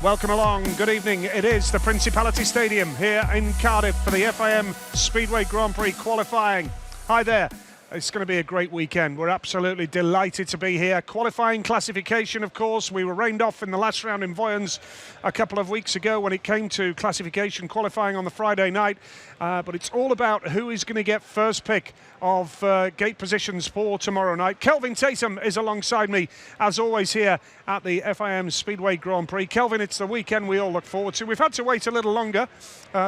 Welcome along, good evening. It is the Principality Stadium here in Cardiff for the FIM Speedway Grand Prix qualifying. Hi there. It's going to be a great weekend. We're absolutely delighted to be here. Qualifying classification, of course. We were rained off in the last round in Voyens a couple of weeks ago when it came to classification qualifying on the Friday night. But it's all about who is going to get first pick of gate positions for tomorrow night. Kelvin Tatum is alongside me, as always, here at the FIM Speedway Grand Prix. Kelvin, it's the weekend we all look forward to. We've had to wait a little longer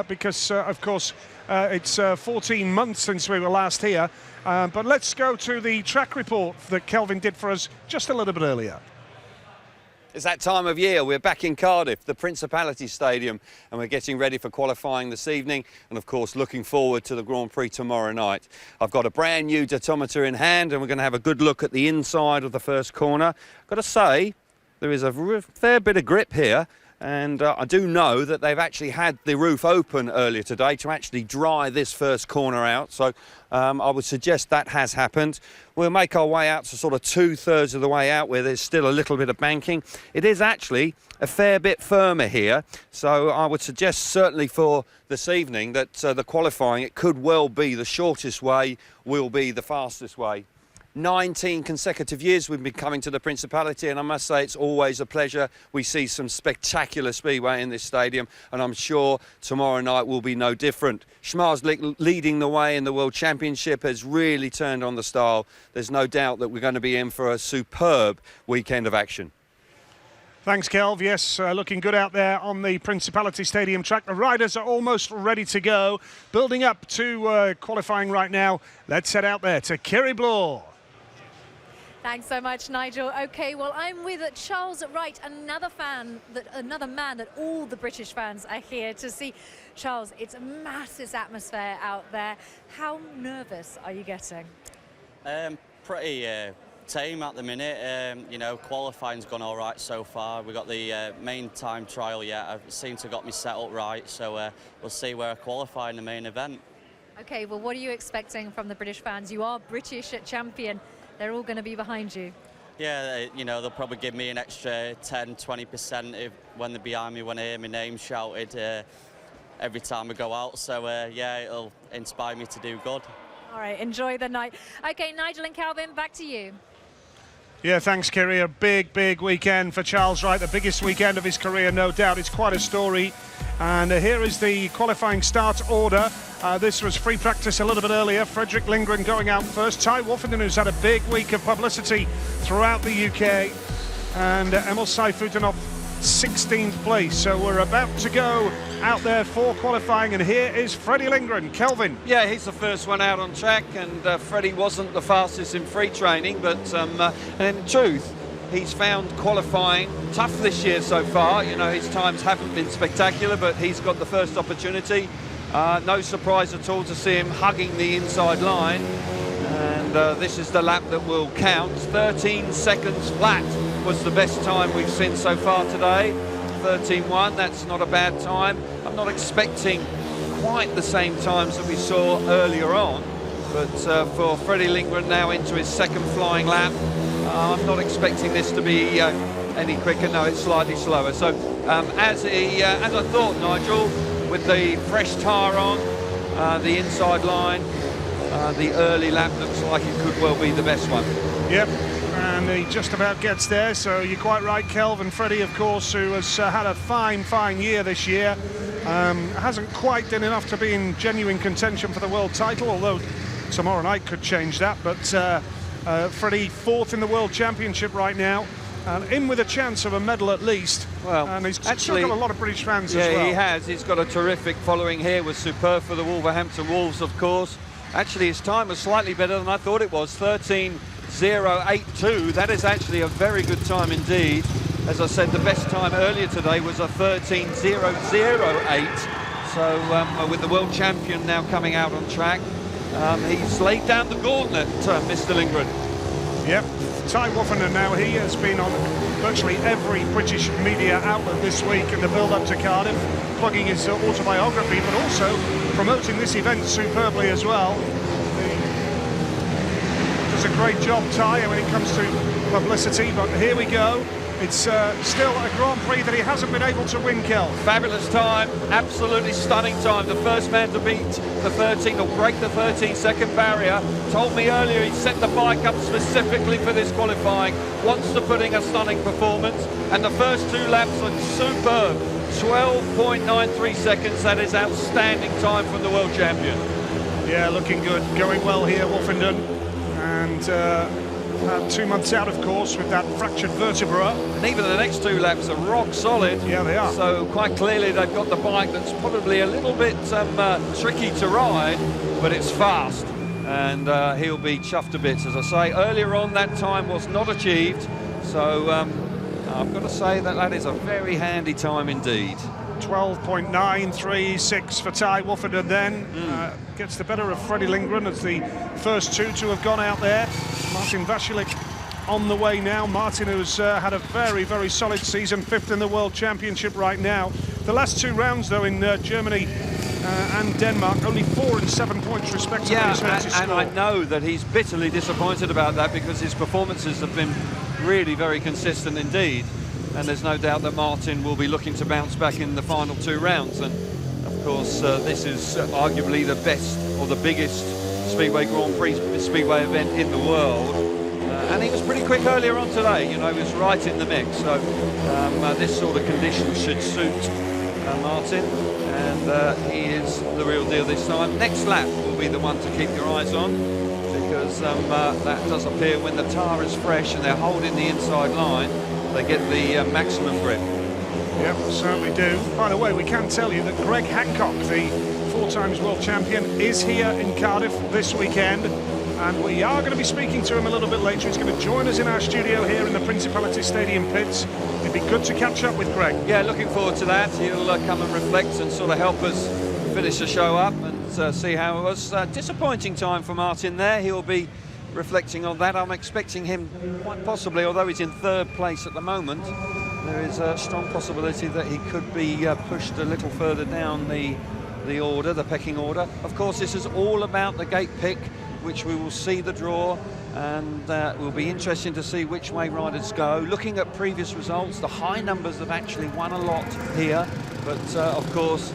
because, of course, it's 14 months since we were last here. But let's go to the track report that Kelvin did for us just a little bit earlier. It's that time of year. We're back in Cardiff, the Principality Stadium, and we're getting ready for qualifying this evening and, of course, looking forward to the Grand Prix tomorrow night. I've got a brand new datometer in hand and we're going to have a good look at the inside of the first corner. I've got to say, there is a fair bit of grip here. And I do know that they've actually had the roof open earlier today to actually dry this first corner out. So I would suggest that has happened. We'll make our way out to sort of 2/3 of the way out where there's still a little bit of banking. It is actually a fair bit firmer here. So I would suggest certainly for this evening that the qualifying, it could well be the shortest way will be the fastest way. 19 consecutive years we've been coming to the Principality, and I must say it's always a pleasure. We see some spectacular speedway in this stadium, and I'm sure tomorrow night will be no different. Schmarz leading the way in the World Championship has really turned on the style. There's no doubt that we're going to be in for a superb weekend of action. Thanks, Kelv. Yes, looking good out there on the Principality Stadium track. The riders are almost ready to go. Building up to qualifying right now. Let's head out there to Kerry Bloor. Thanks so much, Nigel. Okay, well, I'm with Charles Wright, another man that all the British fans are here to see. Charles, it's a massive atmosphere out there. How nervous are you getting? Pretty tame at the minute. You know, qualifying's gone all right so far. We got the main time trial yet. I've seemed to have got me set up right, so we'll see where I qualify in the main event. Okay, well, what are you expecting from the British fans? You are British champion. They're all going to be behind you. Yeah, you know, they'll probably give me an extra 10–20% when they're behind me, when I hear my name shouted every time I go out. So, yeah, it'll inspire me to do good. All right, enjoy the night. Okay, Nigel and Calvin, back to you. Yeah, thanks, Kerry. A big, big weekend for Charles Wright, the biggest weekend of his career, no doubt. It's quite a story. And here is the qualifying start order. This was free practice a little bit earlier. Frederick Lindgren going out first. Ty Woffenden, who's had a big week of publicity throughout the UK. And Emil Sayfutdinov, 16th place. So we're about to go out there for qualifying. And here is Freddie Lindgren. Kelvin. Yeah, he's the first one out on track. And Freddie wasn't the fastest in free training. But in truth, he's found qualifying tough this year so far. You know, his times haven't been spectacular, but he's got the first opportunity. No surprise at all to see him hugging the inside line. And this is the lap that will count. 13 seconds flat was the best time we've seen so far today. 13.1, that's not a bad time. I'm not expecting quite the same times that we saw earlier on. But for Freddie Lindgren now into his second flying lap, I'm not expecting this to be any quicker. No, it's slightly slower. So as I thought, Nigel, with the fresh tyre on, the inside line, the early lap looks like it could well be the best one. Yep, and he just about gets there. So you're quite right, Kelvin. Freddie, of course, who has had a fine year this year. Hasn't quite done enough to be in genuine contention for the world title, although tomorrow night could change that. But Freddie, 4th in the World Championship right now, in with a chance of a medal at least. Well, and he's actually got a lot of British fans as well. Yeah, he has. He's got a terrific following here. Was superb for the Wolverhampton Wolves, of course. Actually, his time was slightly better than I thought it was. 13.082. That is actually a very good time indeed. As I said, the best time earlier today was a 13.008. So with the world champion now coming out on track, he's laid down the gauntlet, Mr. Lindgren. Yep, Ty Woffenden now, he has been on virtually every British media outlet this week in the build-up to Cardiff, plugging his autobiography, but also promoting this event superbly as well. He does a great job, Ty, when it comes to publicity, but here we go. It's still a Grand Prix that he hasn't been able to win, Kel. Fabulous time, absolutely stunning time. The first man to beat the 13 or break the 13-second barrier. Told me earlier he set the bike up specifically for this qualifying. Wants to put in a stunning performance, and the first 2 laps are superb. 12.93 seconds. That is outstanding time from the world champion. Yeah, looking good, going well here, Wolfenden, and 2 months out, of course, with that fractured vertebra. And even the next 2 laps are rock solid. Yeah, they are. So quite clearly they've got the bike that's probably a little bit tricky to ride, but it's fast. And he'll be chuffed to bits. As I say, earlier on that time was not achieved. So I've got to say that is a very handy time indeed. 12.936 for Ty Wolfenden then. Gets the better of Freddie Lindgren as the first 2 to have gone out there. Martin Vasilik on the way now. Martin, who's had a very, very solid season, 5th in the World Championship right now. The last 2 rounds, though, in Germany and Denmark, only 4 and 7 points respectively. Yeah, and I know that he's bitterly disappointed about that because his performances have been really very consistent indeed. And there's no doubt that Martin will be looking to bounce back in the final 2 rounds. And of course, this is arguably the best or the biggest Speedway Grand Prix Speedway event in the world. And he was pretty quick earlier on today, you know, he was right in the mix. So this sort of condition should suit Martin. And he is the real deal this time. Next lap will be the one to keep your eyes on, because that does appear when the tyre is fresh and they're holding the inside line, they get the maximum grip. Yep, certainly do. By the way, we can tell you that Greg Hancock, the 4 times world champion, is here in Cardiff this weekend, and we are going to be speaking to him a little bit later. He's going to join us in our studio here in the Principality Stadium pits. It'd be good to catch up with Greg. Yeah, looking forward to that. He'll come and reflect and sort of help us finish the show up and see how it was. Disappointing time for Martin there. He'll be reflecting on that. I'm expecting him quite possibly, although he's in 3rd place at the moment, there is a strong possibility that he could be pushed a little further down the order, the pecking order. Of course, this is all about the gate pick, which we will see the draw, and it will be interesting to see which way riders go. Looking at previous results, the high numbers have actually won a lot here, but of course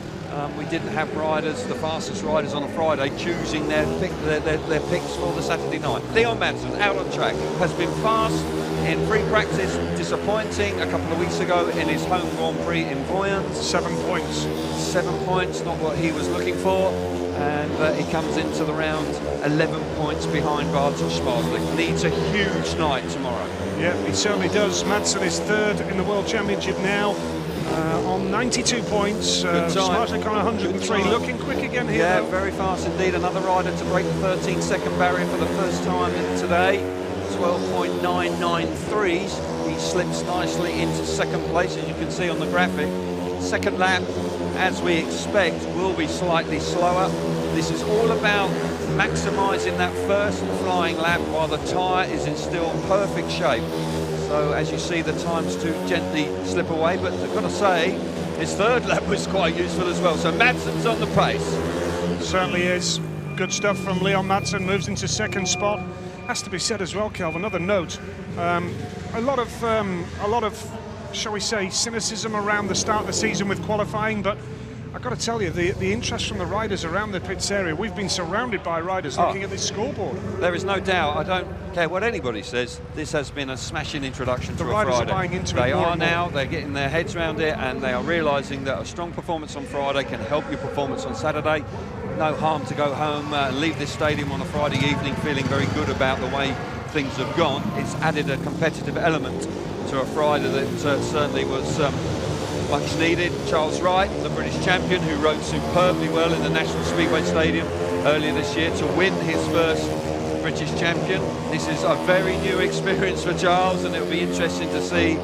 we didn't have riders, the fastest riders on a Friday, choosing their picks for the Saturday night. Leon Madsen, out on track, has been fast in free practice, disappointing a couple of weeks ago in his home Grand Prix in Boyens. 7 points. 7 points, not what he was looking for, and he comes into the round 11 points behind Bartosz Smarslik. Needs a huge night tomorrow. Yeah, he certainly does. Madsen is 3rd in the World Championship now. On 92 points, Smarslik on 103, looking quick again here. Yeah, though. very fast indeed. Another rider to break the 13-second barrier for the first time today. 12.993s. He slips nicely into 2nd place, as you can see on the graphic. 2nd lap, as we expect, will be slightly slower. This is all about maximising that first flying lap while the tyre is in still perfect shape. So as you see, the times to gently slip away, but I've got to say, his 3rd lap was quite useful as well. So Madsen's on the pace. Certainly is. Good stuff from Leon Madsen, moves into 2nd spot. Has to be said as well, Kelv, another note. A lot of, shall we say, cynicism around the start of the season with qualifying, but I've got to tell you, the interest from the riders around the pits area, we've been surrounded by riders looking at this scoreboard. There is no doubt. I don't care what anybody says. This has been a smashing introduction to a Friday. The riders are buying into it. They are now. They're getting their heads around it, and they are realising that a strong performance on Friday can help your performance on Saturday. No harm to go home and leave this stadium on a Friday evening feeling very good about the way things have gone. It's added a competitive element to a Friday that certainly was much needed. Charles Wright, the British champion, who rode superbly well in the National Speedway Stadium earlier this year to win his first British champion. This is a very new experience for Charles, and it'll be interesting to see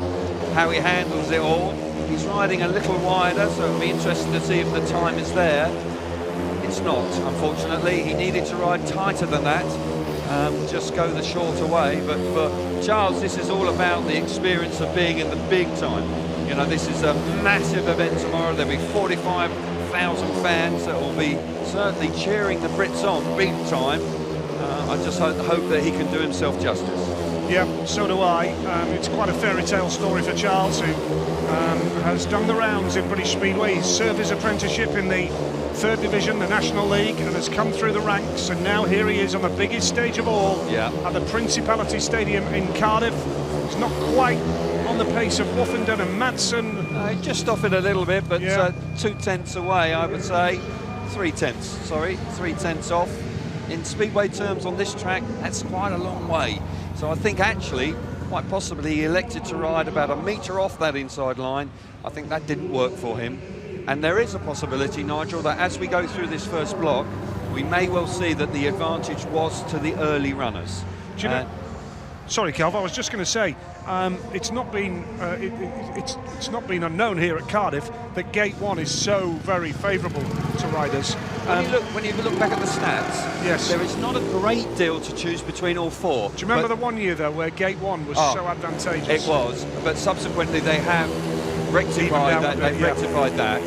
how he handles it all. He's riding a little wider, so it'll be interesting to see if the time is there. It's not, unfortunately. He needed to ride tighter than that, just go the shorter way. But for Charles, this is all about the experience of being in the big time. You know, this is a massive event tomorrow. There'll be 45,000 fans that will be certainly cheering the Brits on big time. I just hope that he can do himself justice. Yeah, so do I. It's quite a fairy tale story for Charles, who has done the rounds in British Speedway. He's served his apprenticeship in the 3rd Division, the National League, and has come through the ranks, and now here he is on the biggest stage of all, at the Principality Stadium in Cardiff. He's not quite on the pace of Woffenden and Madsen. Just off it a little bit, but 2 tenths away, I would say. 3 tenths, sorry, 3 tenths off. In Speedway terms on this track, that's quite a long way. So I think actually, quite possibly, he elected to ride about a metre off that inside line. I think that didn't work for him. And there is a possibility, Nigel, that as we go through this first block, we may well see that the advantage was to the early runners. Do you know, sorry, Calv, I was just going to say, it's not been unknown here at Cardiff that Gate 1 is so very favourable to riders. When you look back at the stats, yes, there is not a great deal to choose between all 4. Do you remember the one year though where Gate 1 was so advantageous? It was, but subsequently they have rectified that. Rectified that.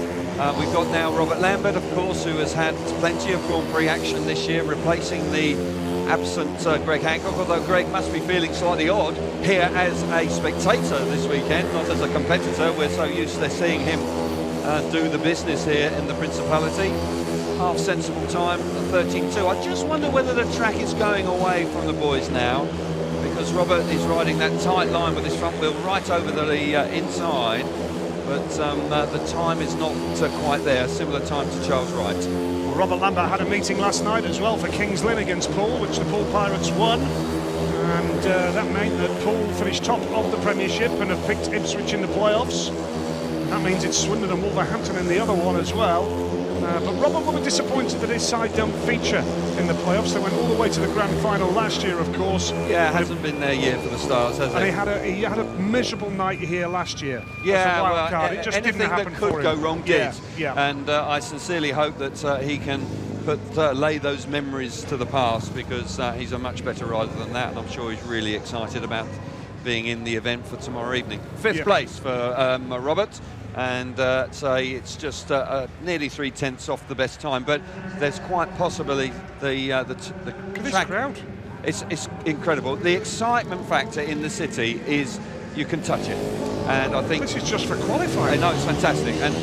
We've got now Robert Lambert, of course, who has had plenty of Grand Prix action this year, replacing the absent Greg Hancock, although Greg must be feeling slightly odd here as a spectator this weekend, not as a competitor. We're so used to seeing him do the business here in the Principality. Half sensible time, 13.2. I just wonder whether the track is going away from the boys now, because Robert is riding that tight line with his front wheel right over the inside, but the time is not quite there. Similar time to Charles Wright. Robert Lambert had a meeting last night as well for Kings Lynn against Poole, which the Poole Pirates won, and that meant that Poole finished top of the Premiership and have picked Ipswich in the playoffs. That means it's Swindon and Wolverhampton in the other one as well. But Robert will be disappointed that his side don't feature in the playoffs. They went all the way to the grand final last year, of course. Yeah, it hasn't been their year for the Stars, has it? And he had a miserable night here last year. Yeah, wild card. It just anything didn't happen that could for him. go wrong did. Yeah. And I sincerely hope that he can lay those memories to the past, because he's a much better rider than that, and I'm sure he's really excited about being in the event for tomorrow evening. 5th place for Robert. And say it's just nearly 3 tenths off the best time, but there's quite possibly the track. Crowd. It's incredible. The excitement factor in the city is you can touch it, and I think this is just for qualifying. No, it's fantastic. And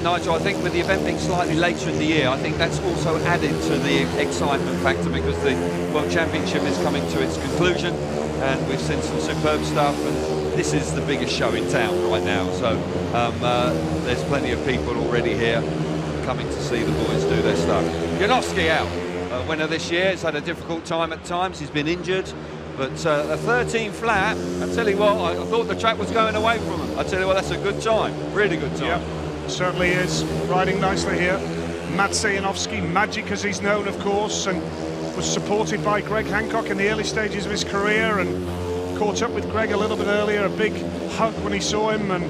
Nigel, I think with the event being slightly later in the year, I think that's also added to the excitement factor, because the World Championship is coming to its conclusion, and we've seen some superb stuff, and this is the biggest show in town right now, so there's plenty of people already here coming to see the boys do their stuff. Janowski out, winner this year. He's had a difficult time at times, he's been injured, but a 13 flat, I tell you what, I thought the track was going away from him. I tell you what, that's a good time, really good time. Yeah, certainly is, riding nicely here. Maciej Janowski, Magic as he's known, of course, and was supported by Greg Hancock in the early stages of his career, and caught up with Greg a little bit earlier, a big hug when he saw him, and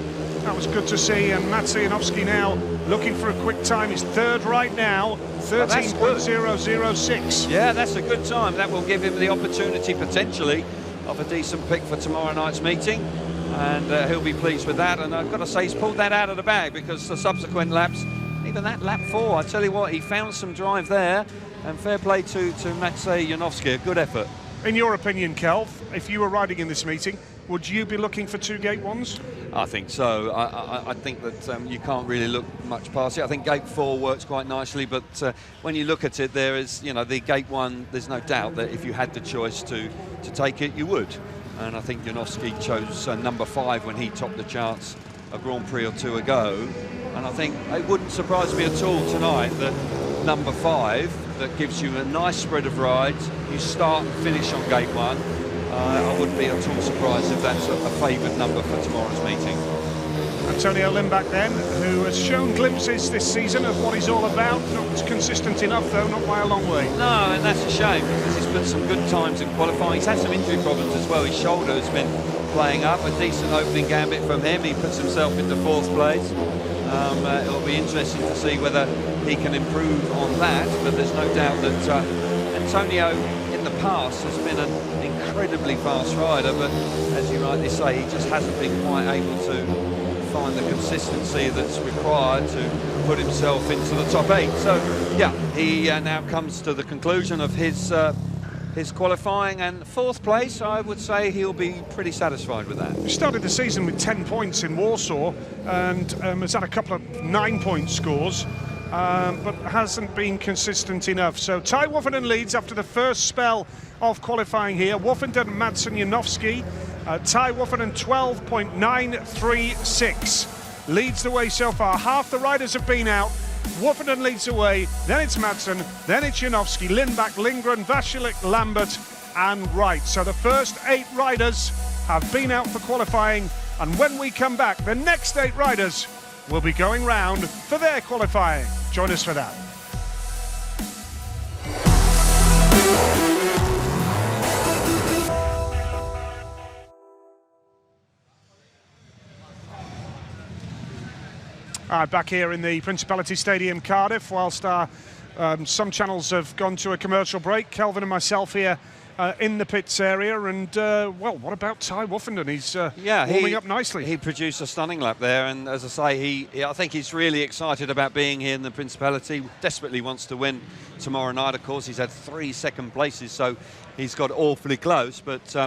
that was good to see. And Maciej Janowski now looking for a quick time. He's 3rd right now, 13.006. Yeah, that's a good time. That will give him the opportunity potentially of a decent pick for tomorrow night's meeting, and he'll be pleased with that. And I've got to say, he's pulled that out of the bag, because the subsequent laps, even that lap 4, I tell you what, he found some drive there, and fair play to Maciej Janowski, a good effort. In your opinion, Kelv, if you were riding in this meeting, would you be looking for 2 Gate 1s? I think so. I think that you can't really look much past it. I think Gate 4 works quite nicely, but when you look at it, there is, the Gate 1, there's no doubt that if you had the choice to take it, you would. And I think Janowski chose number 5 when he topped the charts a Grand Prix or 2 ago. And I think it wouldn't surprise me at all tonight that number 5, that gives you a nice spread of rides, you start and finish on Gate 1. I wouldn't be at all surprised if that's a favoured number for tomorrow's meeting. Antonio Limbach then, who has shown glimpses this season of what he's all about. Not consistent enough though, not by a long way. No, and that's a shame, because he's put some good times in qualifying. He's had some injury problems as well. His shoulder has been playing up. A decent opening gambit from him. He puts himself into 4th place. It'll be interesting to see whether he can improve on that, but there's no doubt that Antonio in the past has been an incredibly fast rider, but as you rightly say, he just hasn't been quite able to find the consistency that's required to put himself into the top 8. So yeah, he now comes to the conclusion of his his qualifying, and 4th place, I would say he'll be pretty satisfied with that. He started the season with 10 points in Warsaw and has had a couple of 9-point scores, but hasn't been consistent enough. So Ty Woffinden leads after the first spell of qualifying here. Woffinden, Madsen, Janowski. Ty Woffinden 12.936 leads the way so far. Half the riders have been out. Woffinden leads the way, then it's Madsen, then it's Janowski, Lindbach, Lindgren, Vasilik, Lambert and Wright. So the first 8 riders have been out for qualifying, and when we come back, the next 8 riders will be going round for their qualifying. Join us for that. Back here in the Principality Stadium, Cardiff, whilst some channels have gone to a commercial break. Kelvin and myself here in the pits area, and well, what about Ty Woffinden? He's warming up nicely. He produced a stunning lap there, and as I say, I think he's really excited about being here in the Principality. Desperately wants to win tomorrow night. Of course, he's had 3 second places, so he's got awfully close, but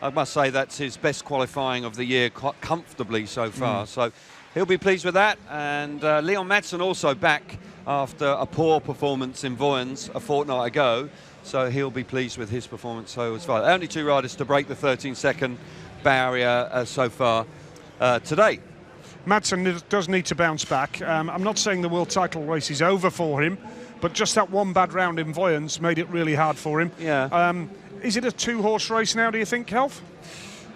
I must say that's his best qualifying of the year, quite comfortably so far. So he'll be pleased with that. And Leon Madsen also back after a poor performance in Voyens a fortnight ago, so he'll be pleased with his performance so as far. Only 2 riders to break the 13-second barrier so far today. Madsen does need to bounce back. I'm not saying the world title race is over for him, but just that one bad round in Voyens made it really hard for him. Yeah. Is it a 2-horse race now, do you think, Kelv?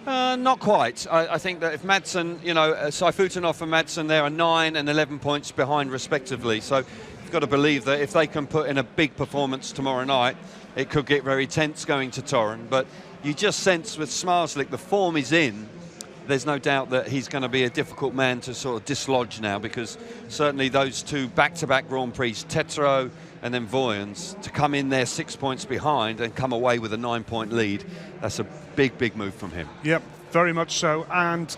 Not quite. I think that if Madsen, Seifutinov and Madsen, there are 9 and 11 points behind respectively. So you've got to believe that if they can put in a big performance tomorrow night, it could get very tense going to Torren. But you just sense with Smarslik, the form is in. There's no doubt that he's going to be a difficult man to sort of dislodge now, because certainly those 2 back-to-back Grand Prix, Tetro and then Voyens, to come in there 6 points behind and come away with a 9-point lead, that's a big move from him. Yep, very much so, and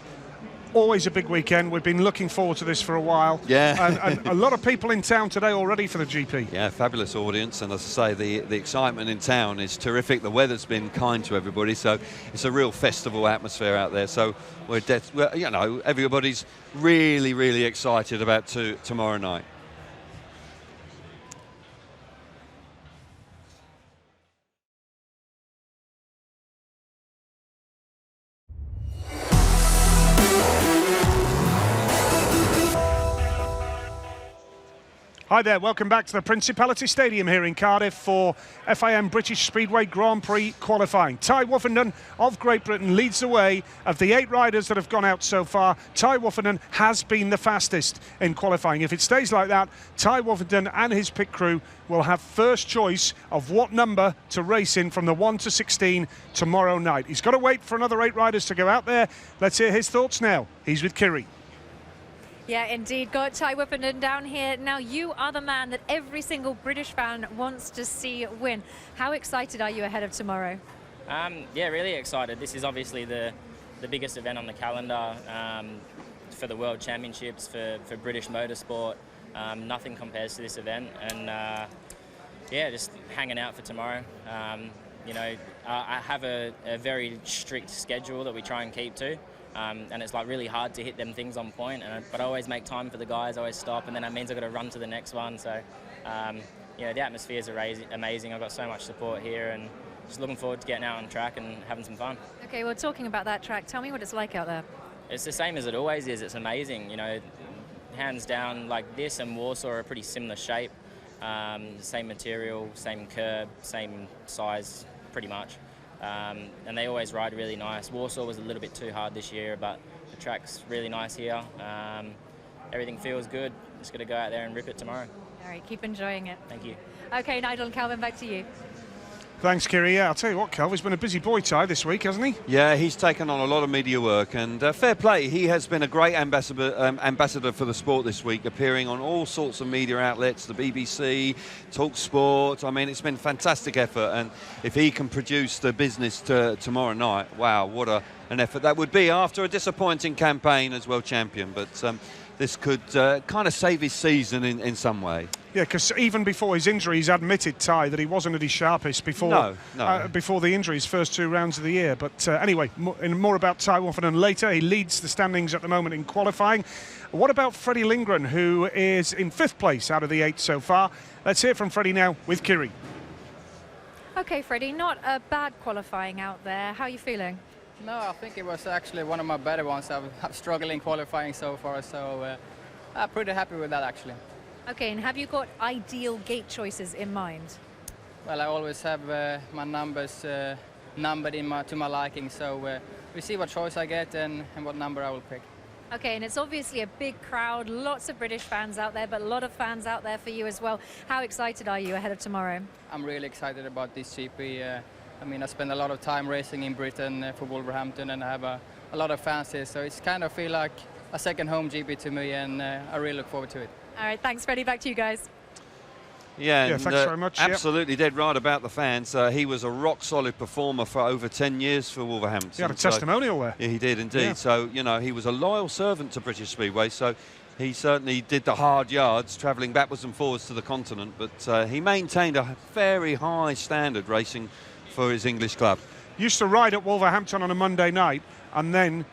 always a big weekend. We've been looking forward to this for a while. Yeah. and a lot of people in town today already for the GP. Yeah, fabulous audience, and as I say, the excitement in town is terrific. The weather's been kind to everybody, so it's a real festival atmosphere out there. So everybody's really excited about tomorrow night. Hi there, welcome back to the Principality Stadium here in Cardiff for FIM British Speedway Grand Prix qualifying. Ty Woffinden of Great Britain leads the way. Of the 8 riders that have gone out so far, Ty Woffinden has been the fastest in qualifying. If it stays like that, Ty Woffinden and his pit crew will have first choice of what number to race in from the 1 to 16 tomorrow night. He's got to wait for another 8 riders to go out there. Let's hear his thoughts now. He's with Kiri. Yeah, indeed. Got Ty Woffinden down here. Now, you are the man that every single British fan wants to see win. How excited are you ahead of tomorrow? Yeah, really excited. This is obviously the biggest event on the calendar for the World Championships, for British motorsport. Nothing compares to this event. And, yeah, just hanging out for tomorrow. I have a very strict schedule that we try and keep to. And it's like really hard to hit them things on point, but I always make time for the guys, I always stop, and then that means I've got to run to the next one. So, the atmosphere is amazing. I've got so much support here, and just looking forward to getting out on track and having some fun. Okay, well, talking about that track, tell me what it's like out there. It's the same as it always is. It's amazing. Hands down, like this and Warsaw are a pretty similar shape. Same material, same curb, same size, pretty much. And they always ride really nice. Warsaw was a little bit too hard this year, but the track's really nice here. Everything feels good. Just got to go out there and rip it tomorrow. All right, keep enjoying it. Thank you. Okay, Nigel and Calvin, back to you. Thanks, Kiri. Yeah, I'll tell you what, Kelv, he's been a busy boy, Ty, this week, hasn't he? Yeah, he's taken on a lot of media work, and fair play. He has been a great ambassador for the sport this week, appearing on all sorts of media outlets, the BBC, Talk Sport. I mean, it's been fantastic effort, and if he can produce the business tomorrow night, wow, what an effort that would be after a disappointing campaign as world champion. But this could kind of save his season in some way. Yeah, because even before his injury, he's admitted, Ty, that he wasn't at his sharpest before before the injury, his first 2 rounds of the year. But anyway, more about Ty Woffordon later. He leads the standings at the moment in qualifying. What about Freddie Lindgren, who is in 5th place out of the 8 so far? Let's hear from Freddie now with Kiri. Okay, Freddie, not a bad qualifying out there. How are you feeling? No, I think it was actually one of my better ones. I've struggled in qualifying so far, so I'm pretty happy with that actually. Okay, and have you got ideal gate choices in mind? Well, I always have my numbers numbered to my liking, so we see what choice I get and what number I will pick. Okay, and it's obviously a big crowd, lots of British fans out there, but a lot of fans out there for you as well. How excited are you ahead of tomorrow? I'm really excited about this GP. I mean, I spend a lot of time racing in Britain for Wolverhampton, and I have a lot of fans here, so it's kind of feel like a second home GP to me, and I really look forward to it. All right, thanks, Freddie. Back to you guys. Yeah, thanks very much. Absolutely dead right about the fans. He was a rock-solid performer for over 10 years for Wolverhampton. He had a testimonial there. Yeah, he did indeed. Yeah. So, you know, he was a loyal servant to British Speedway, so he certainly did the hard yards, travelling backwards and forwards to the continent, but he maintained a very high standard racing for his English club. Used to ride at Wolverhampton on a Monday night and then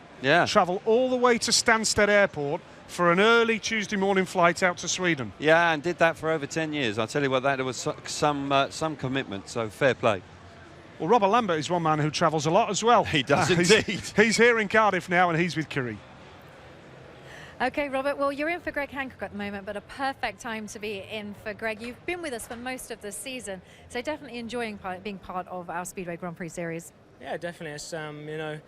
travel all the way to Stansted Airport for an early Tuesday morning flight out to Sweden. Yeah, and did that for over 10 years. I tell you what, that was some commitment, so fair play. Well, Robert Lambert is one man who travels a lot as well. He does indeed. He's here in Cardiff now, and he's with Kiri. Okay, Robert, well, you're in for Greg Hancock at the moment, but a perfect time to be in for Greg. You've been with us for most of the season, so definitely enjoying being part of our Speedway Grand Prix series. Yeah, definitely. It's, you know,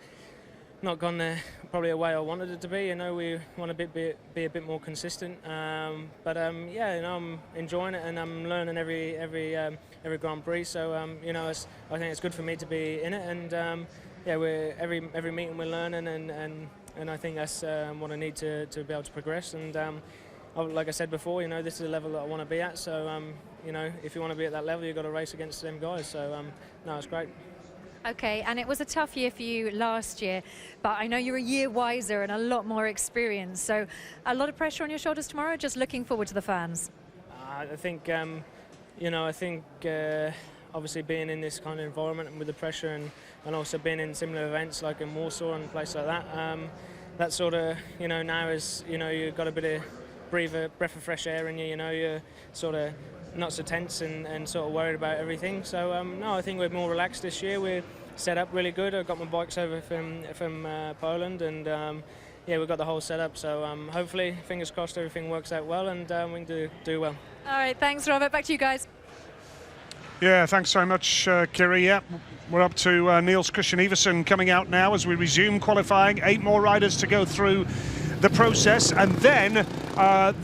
not gone probably a way I wanted it to be. You know, we want to be a bit more consistent. Yeah, you know, I'm enjoying it and I'm learning every Grand Prix. So you know, I think it's good for me to be in it. And yeah, every meeting we're learning, and I think that's what I need to be able to progress. And like I said before, you know, this is a level that I want to be at. So you know, if you want to be at that level, you've got to race against them guys. So no, it's great. Okay, and it was a tough year for you last year, but I know you're a year wiser and a lot more experienced. So a lot of pressure on your shoulders tomorrow, just looking forward to the fans. I think, you know, I think obviously being in this kind of environment and with the pressure and also being in similar events like in Warsaw and places like that, that sort of, you know, now is, you know, you've got a bit of breathe a breath of fresh air in you, you know, you're sort of not so tense and sort of worried about everything. So no, I think we're more relaxed this year. We're set up really good. I've got my bikes over from Poland, and yeah, we've got the whole setup. So hopefully, fingers crossed, everything works out well, and we can do well. All right, thanks, Robert. Back to you guys. Yeah, thanks so much, Kiri. Yeah, we're up to Niels Christian Iversen coming out now as we resume qualifying. 8 more riders to go through the process, and then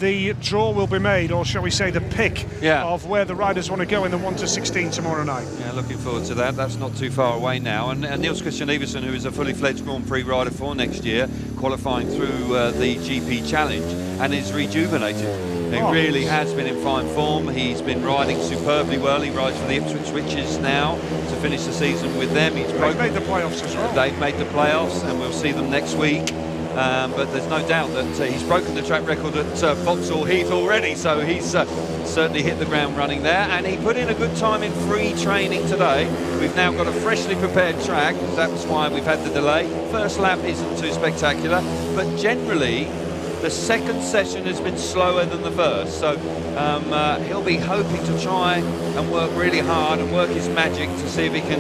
the draw will be made, or shall we say the pick of where the riders want to go in the 1 to 16 tomorrow night. Yeah, looking forward to that. That's not too far away now. And Niels Christian Iversen, who is a fully fledged Grand Prix rider for next year, qualifying through the GP Challenge, and is rejuvenated. He really has been in fine form. He's been riding superbly well. He rides for the Ipswich Witches now to finish the season with them. They've made the playoffs as well. They've made the playoffs, and we'll see them next week. But there's no doubt that he's broken the track record at Vauxhall Heath already, so he's certainly hit the ground running there, and he put in a good time in free training today. We've now got a freshly prepared track. That's why we've had the delay. First lap isn't too spectacular, but generally the second session has been slower than the first, so he'll be hoping to try and work really hard and work his magic to see if he can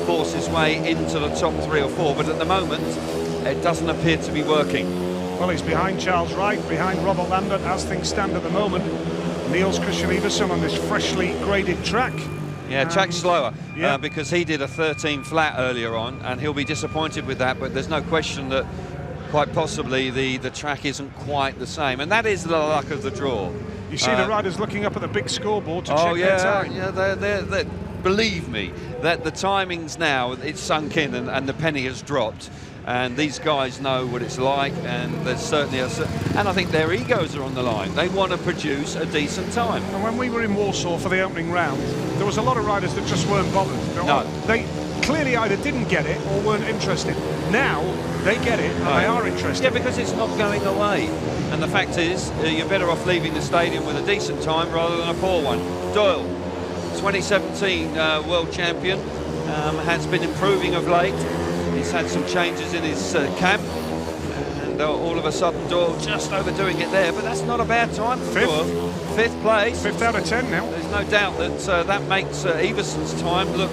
force his way into the top 3 or 4, but at the moment it doesn't appear to be working. Well, he's behind Charles Wright, behind Robert Lambert as things stand at the moment. Niels Christian Iversen on this freshly graded track. Yeah, track's slower because he did a 13 flat earlier on, and he'll be disappointed with that, but there's no question that quite possibly the track isn't quite the same, and that is the luck of the draw. You see the riders looking up at the big scoreboard to check their time. Yeah, they're believe me, that the timings now, it's sunk in and the penny has dropped. And these guys know what it's like, and there's certainly and I think their egos are on the line. They want to produce a decent time. And when we were in Warsaw for the opening round, there was a lot of riders that just weren't bothered. No. They clearly either didn't get it or weren't interested. Now they get it and they are interested. Yeah, because it's not going away. And the fact is, you're better off leaving the stadium with a decent time rather than a poor one. Doyle, 2017 world champion, has been improving of late. He's had some changes in his camp, and all of a sudden Doyle just overdoing it there, but that's not a bad time for Doyle. 5th place. 5th out of 10 now. There's no doubt that that makes Everson's time look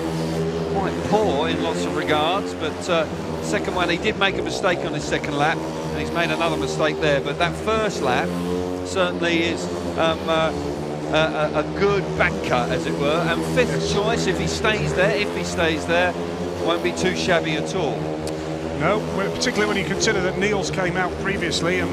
quite poor in lots of regards, but second one, he did make a mistake on his second lap, and he's made another mistake there, but that first lap certainly is a good back cut, as it were, and 5th choice, if he stays there, won't be too shabby at all. No, particularly when you consider that Niels came out previously and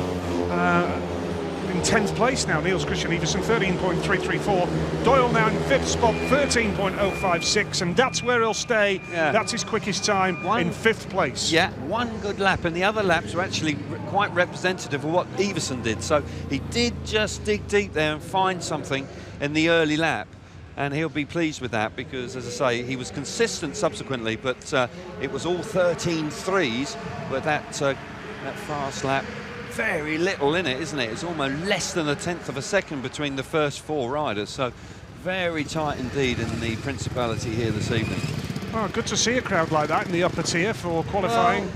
in 10th place now. Niels Christian Everson, 13.334. Doyle now in 5th spot, 13.056, and that's where he'll stay. Yeah. That's his quickest time in 5th place. Yeah, one good lap, and the other laps were actually quite representative of what Everson did. So he did just dig deep there and find something in the early lap, and he'll be pleased with that because, as I say, he was consistent subsequently, but it was all 13.3s, but that fast lap, very little in it, isn't it? It's almost less than 1/10 of a second between the first 4 riders, so very tight indeed in the Principality here this evening. Oh, good to see a crowd like that in the upper tier for qualifying.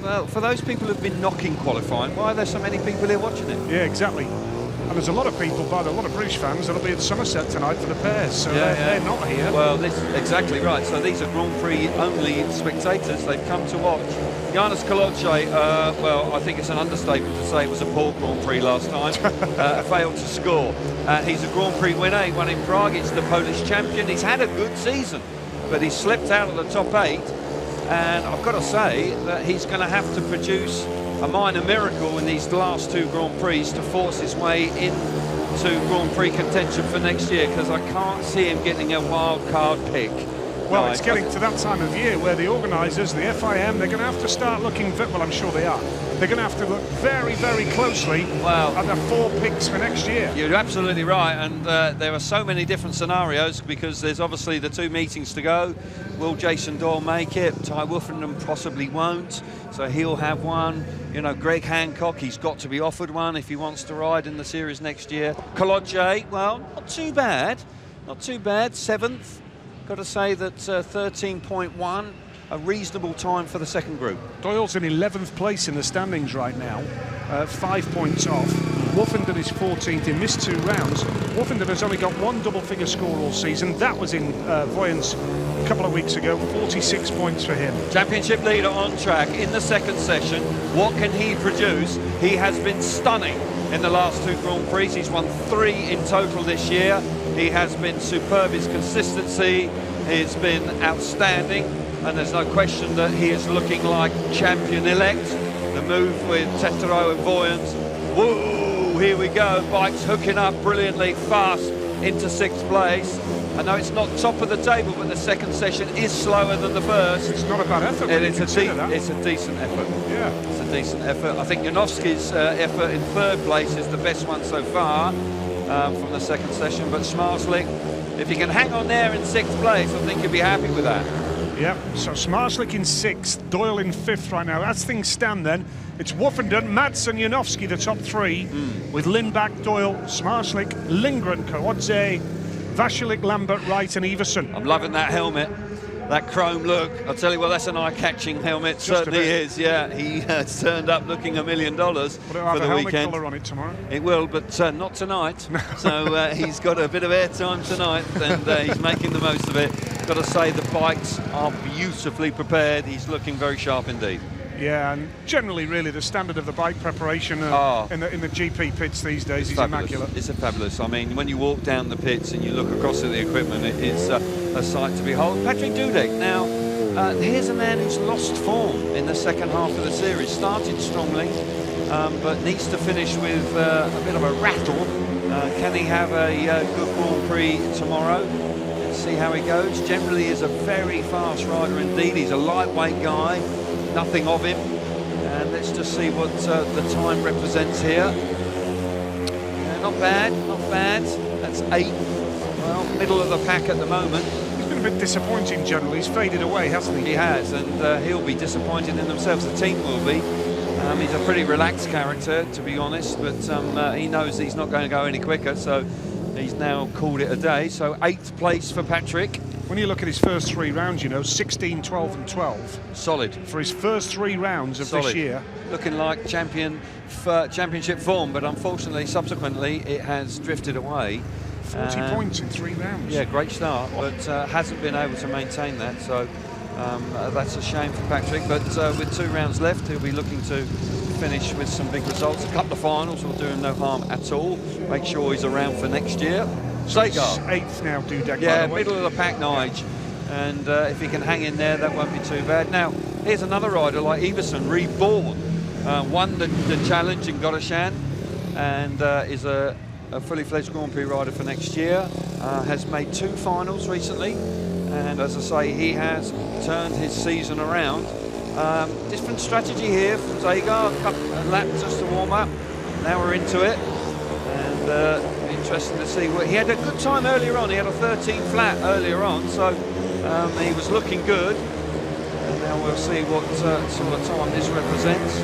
Well, for those people who've been knocking qualifying, why are there so many people here watching it? Yeah, exactly. And there's a lot of people, a lot of British fans that'll be at Somerset tonight for the pairs, so they're not here. Well, exactly right. So these are Grand Prix only spectators. They've come to watch. Janis Kalodje, well, I think it's an understatement to say it was a poor Grand Prix last time. Failed to score. He's a Grand Prix winner. He won in Prague. He's the Polish champion. He's had a good season, but he slipped out of the top 8. And I've got to say that he's going to have to produce a minor miracle in these last 2 Grand Prix to force his way into Grand Prix contention for next year, because I can't see him getting a wild card pick. Well, it's getting to that time of year where the organisers, the FIM, they're going to have to start looking, well, I'm sure they are, they're going to have to look very, very closely at the 4 picks for next year. You're absolutely right, and there are so many different scenarios, because there's obviously the 2 meetings to go. Will Jason Doyle make it? Ty Wolfenden possibly won't, so he'll have one. You know, Greg Hancock, he's got to be offered one if he wants to ride in the series next year. Kalodje, well, not too bad, 7th. Got to say that 13.1, a reasonable time for the second group. Doyle's in 11th place in the standings right now, 5 points off. Wolfenden is 14th. In missed 2 rounds. Wolfenden has only got 1 double-figure score all season. That was in Voyens a couple of weeks ago. 46 points for him. Championship leader on track in the second session. What can he produce? He has been stunning in the last 2 Grand Prix. He's won 3 in total this year. He has been superb. His consistency has been outstanding, and there's no question that he is looking like champion-elect. The move with Tetero and Voyens. Whoa, here we go. Bikes hooking up brilliantly fast into 6th place. I know it's not top of the table, but the second session is slower than the first. It's not a bad effort. It's a decent effort. Yeah. It's a decent effort. I think Janowski's effort in 3rd place is the best one so far from the second session, but Smarslik, if he can hang on there in 6th place, I think he'll be happy with that. Yeah, so Smarslik in 6th, Doyle in 5th right now. As things stand then, it's Wolfenden, Madsen, Janowski, the top 3, with Lindback, Doyle, Smarslik, Lindgren, Kalodje, Vasilik, Lambert, Wright and Everson. I'm loving that helmet, that chrome look. I'll tell you what, that's an eye-catching helmet. Just certainly is, yeah. He turned up looking $1 million But it'll for have the a helmet weekend. colour on it tomorrow. It will, but not tonight. So he's got a bit of airtime tonight, and he's making the most of it. Got to say, the bikes are beautifully prepared. He's looking very sharp indeed. Yeah, and generally, really, the standard of the bike preparation in the GP pits these days is immaculate. It's fabulous. I mean, when you walk down the pits and you look across at the equipment, it's a sight to behold. Patrick Dudek, now, here's a man who's lost form in the second half of the series. Started strongly, but needs to finish with a bit of a rattle. Can he have a good Grand Prix tomorrow? Let's see how he goes. Generally, is a very fast rider indeed. He's a lightweight guy. Nothing of him, and let's just see what the time represents here. Not bad. That's 8. Well, middle of the pack at the moment. He's been a bit disappointing generally. He's faded away, hasn't he? He has, and he'll be disappointed in themselves. The team will be. He's a pretty relaxed character, to be honest, but he knows he's not going to go any quicker, so he's now called it a day. So 8th place for Patrick. When you look at his first 3 rounds, you know, 16, 12 and 12. Solid. For his first 3 rounds of Solid. this year. Looking like championship form, but unfortunately, subsequently, it has drifted away. 40 points in 3 rounds. Yeah, great start, but hasn't been able to maintain that, so that's a shame for Patrick. But with 2 rounds left, he'll be looking to finish with some big results. A couple of finals will do him no harm at all. Make sure he's around for next year. Zagar. 8th now, Dudek. Yeah, middle of the pack, Nige. And if he can hang in there, that won't be too bad. Now, here's another rider like Everson, reborn. Won the challenge in Godashan, and is a fully fledged Grand Prix rider for next year. Has made 2 finals recently, and as I say, he has turned his season around. Different strategy here from Zagar. A couple of laps just to warm up. Now we're into it, and interesting to see. He had a good time earlier on. He had a 13 flat earlier on, so he was looking good. And now we'll see what sort of time this represents.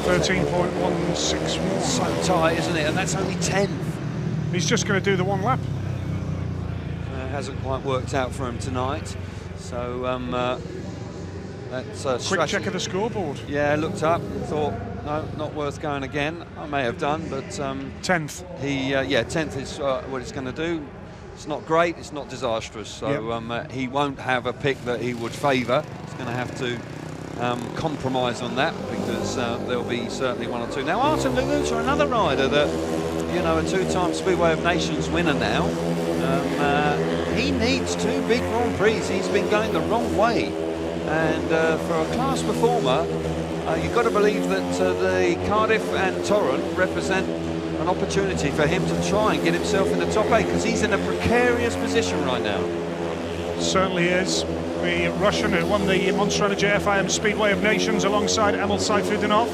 13.161. So tight, isn't it? And that's only 10th. He's just going to do the 1 lap. Hasn't quite worked out for him tonight. So that's quick check of the scoreboard. Yeah, looked up and thought, no, not worth going again. I may have done, but 10th. He 10th is what he's going to do. It's not great, it's not disastrous, so he won't have a pick that he would favour. He's going to have to compromise on that, because there'll be certainly 1 or 2. Now, Artem Laguta, another rider that, you know, a 2-time Speedway of Nations winner now. He needs 2 big Grand Prix. He's been going the wrong way, and for a class performer, you've got to believe that the Cardiff and Torrent represent an opportunity for him to try and get himself in the top 8, because he's in a precarious position right now. Certainly is. The Russian who won the Monster Energy FIM Speedway of Nations alongside Emil Saifudinov,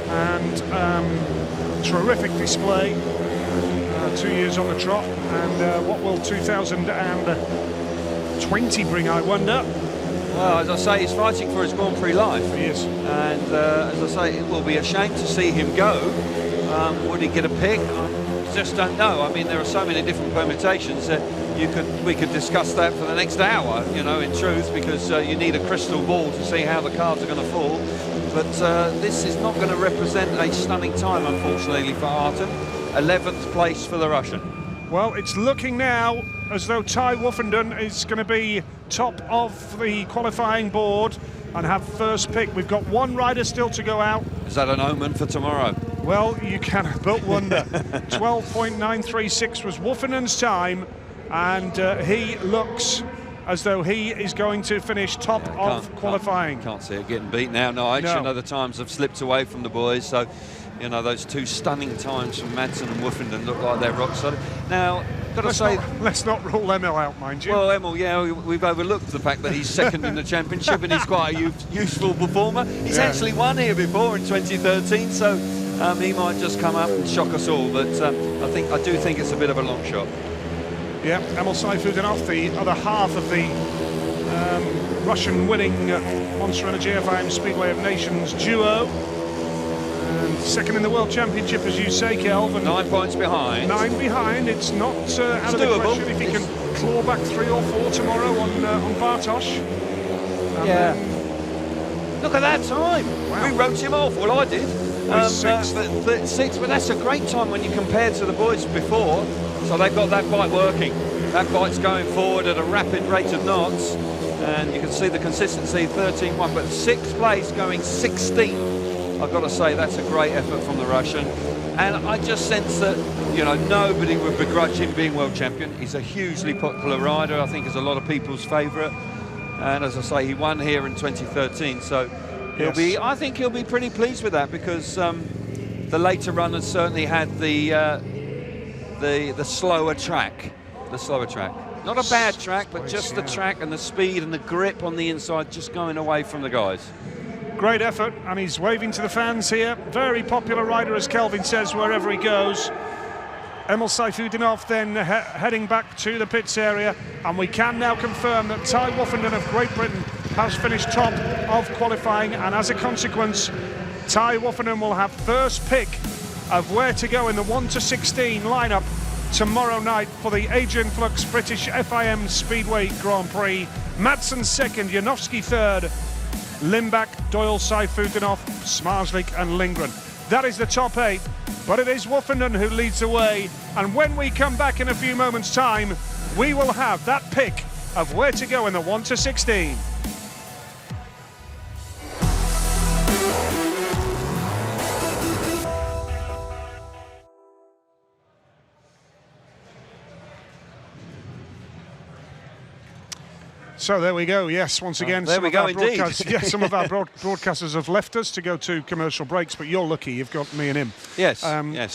and terrific display. 2 years on the trot, and what will 2020 bring, I wonder? Well, as I say, he's fighting for his Grand Prix life. He is. And as I say, it will be a shame to see him go. Would he get a pick? I just don't know. I mean, there are so many different permutations that we could discuss that for the next hour, you know, in truth, because you need a crystal ball to see how the cards are going to fall. But this is not going to represent a stunning time, unfortunately, for Artem. 11th place for the Russian. Well, it's looking now as though Ty Woofenden is going to be top of the qualifying board and have first pick. We've got 1 rider still to go out. Is that an omen for tomorrow? Well, you can but wonder. 12.936 was Woofenden's time, and he looks as though he is going to finish top of qualifying. Can't see it getting beat now, Nige. No. You know, the times have slipped away from the boys, so you know, those 2 stunning times from Madsen and Woofenden look like they're rock solid. Now, let's not rule Emil out, mind you. Well, Emil, yeah, we've overlooked the fact that he's second in the championship, and he's quite a useful performer. He's actually won here before in 2013, so he might just come up and shock us all. But I do think it's a bit of a long shot. Yeah, Emil Saifudinov, the other half of the Russian winning Monster Energy FIM Speedway of Nations duo. And second in the World Championship, as you say, Kelvin. 9 points behind. 9 behind. It's not out of the question if he can claw back 3 or 4 tomorrow on Bartosz. Yeah. Look at that time. Wow. We wrote him off. Well, I did. 6th. But that's a great time when you compare to the boys before. So they've got that bike working. That bike's going forward at a rapid rate of knots. And you can see the consistency, 13.1. But 6th place going 16th. I've got to say, that's a great effort from the Russian. And I just sense that, you know, nobody would begrudge him being world champion. He's a hugely popular rider. I think is a lot of people's favourite. And as I say, he won here in 2013. So I think he'll be pretty pleased with that, because the later runners certainly had the slower track. The slower track. Not a bad track, but just the track and the speed and the grip on the inside just going away from the guys. Great effort, and he's waving to the fans here. Very popular rider, as Kelvin says, wherever he goes. Emil Saifudinov then heading back to the pits area, and we can now confirm that Ty Woofenden of Great Britain has finished top of qualifying, and as a consequence, Ty Woffernan will have first pick of where to go in the 1 to 16 lineup tomorrow night for the Adrian Flux British FIM Speedway Grand Prix. Madsen second, Janowski third, Limbach, Doyle, Seifutenhoff, Smarslik and Lindgren. That is the top 8, but it is Woffernan who leads the way, and when we come back in a few moments' time, we will have that pick of where to go in the 1 to 16. So there we go. Yes, once again, there we go indeed. Yes, some of our broadcasters have left us to go to commercial breaks, but you're lucky you've got me and him. Yes. Yes.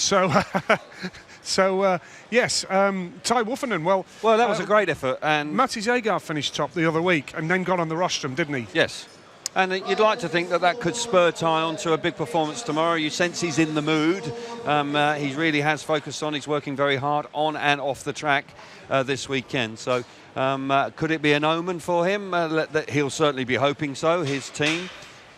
So, yes, Ty Woffernan. Well, that was a great effort. And Matti Zagar finished top the other week and then got on the rostrum, didn't he? Yes. And you'd like to think that could spur Ty on to a big performance tomorrow. You sense he's in the mood. He really has focused on. He's working very hard on and off the track this weekend. So could it be an omen for him? He'll certainly be hoping so, his team.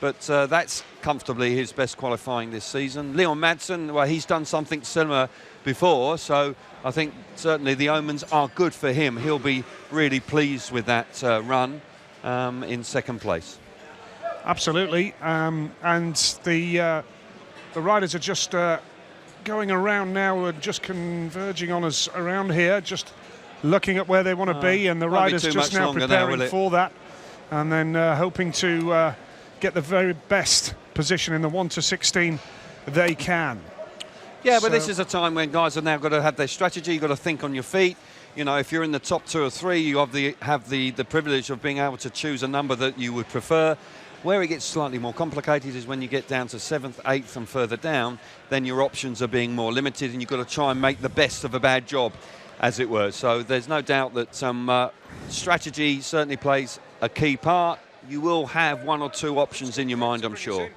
But that's comfortably his best qualifying this season. Leon Madsen, well, he's done something similar before. So I think certainly the omens are good for him. He'll be really pleased with that run in second place. Absolutely, and the riders are just going around now and just converging on us around here, just looking at where they want to be, and the riders just now preparing for that, and then hoping to get the very best position in the 1 to 16 they can. Yeah, but this is a time when guys have now got to have their strategy. You've got to think on your feet. You know, if you're in the top 2 or 3, you have the privilege of being able to choose a number that you would prefer. Where it gets slightly more complicated is when you get down to 7th, 8th and further down, then your options are being more limited and you've got to try and make the best of a bad job, as it were. So there's no doubt that strategy certainly plays a key part. You will have 1 or 2 options in your mind, I'm sure.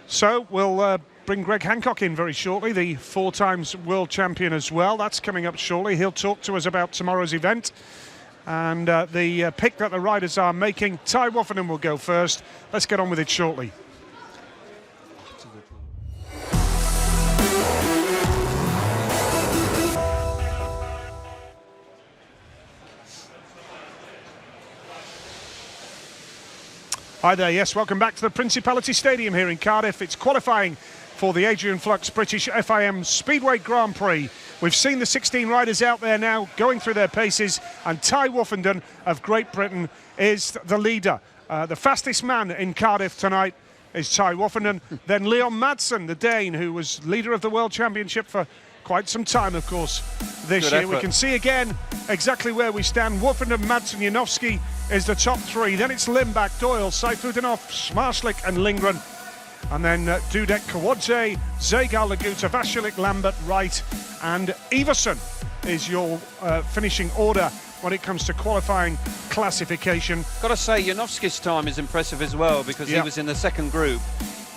So we'll bring Greg Hancock in very shortly, the 4 times world champion as well. That's coming up shortly. He'll talk to us about tomorrow's event. And the pick that the riders are making. Ty Woffernan will go first. Let's get on with it shortly. Hi there, yes, welcome back to the Principality Stadium here in Cardiff. It's qualifying for the Adrian Flux British FIM Speedway Grand Prix. We've seen the 16 riders out there now going through their paces, and Ty Woffernan of Great Britain is the leader. The fastest man in Cardiff tonight is Ty Woffernan. Then Leon Madsen, the Dane, who was leader of the World Championship for quite some time, of course, this year. We can see again exactly where we stand. Woffernan, Madsen, Janowski is the top 3. Then it's Limbach, Doyle, Seifutenhoff, Smarslik and Lindgren. And then Dudek, Kawadze, Zagar, Laguta, Vasilik, Lambert, Wright and Everson is your finishing order when it comes to qualifying classification. Got to say, Janowski's time is impressive as well, because he was in the second group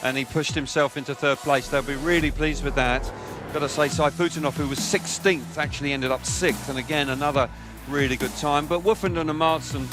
and he pushed himself into 3rd place. They'll be really pleased with that. Got to say, Seifutenhoff, who was 16th, actually ended up 6th, and again another really good time. But Woffernan and Madsen,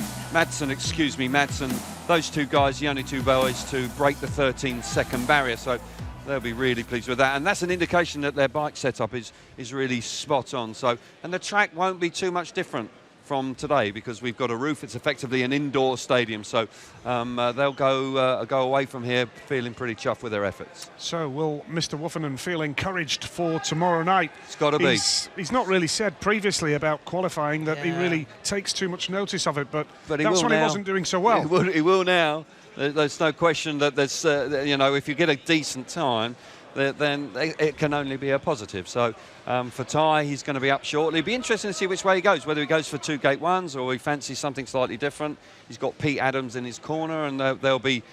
those 2 guys, the only 2 boys to break the 13-second barrier, so they'll be really pleased with that. And that's an indication that their bike setup is really spot on. So, and the track won't be too much different from today, because we've got a roof. It's effectively an indoor stadium, so they'll go away from here feeling pretty chuffed with their efforts. So will Mr. Woffernan feel encouraged for tomorrow night? It's got to be. He's not really said previously about qualifying that he really takes too much notice of it, but that's when he wasn't doing so well. He will now. There's no question that there's, you know, if you get a decent time, then it can only be a positive. So for Ty, he's going to be up shortly. It'll be interesting to see which way he goes, whether he goes for 2 gate 1s or he fancies something slightly different. He's got Pete Adams in his corner, and there'll be,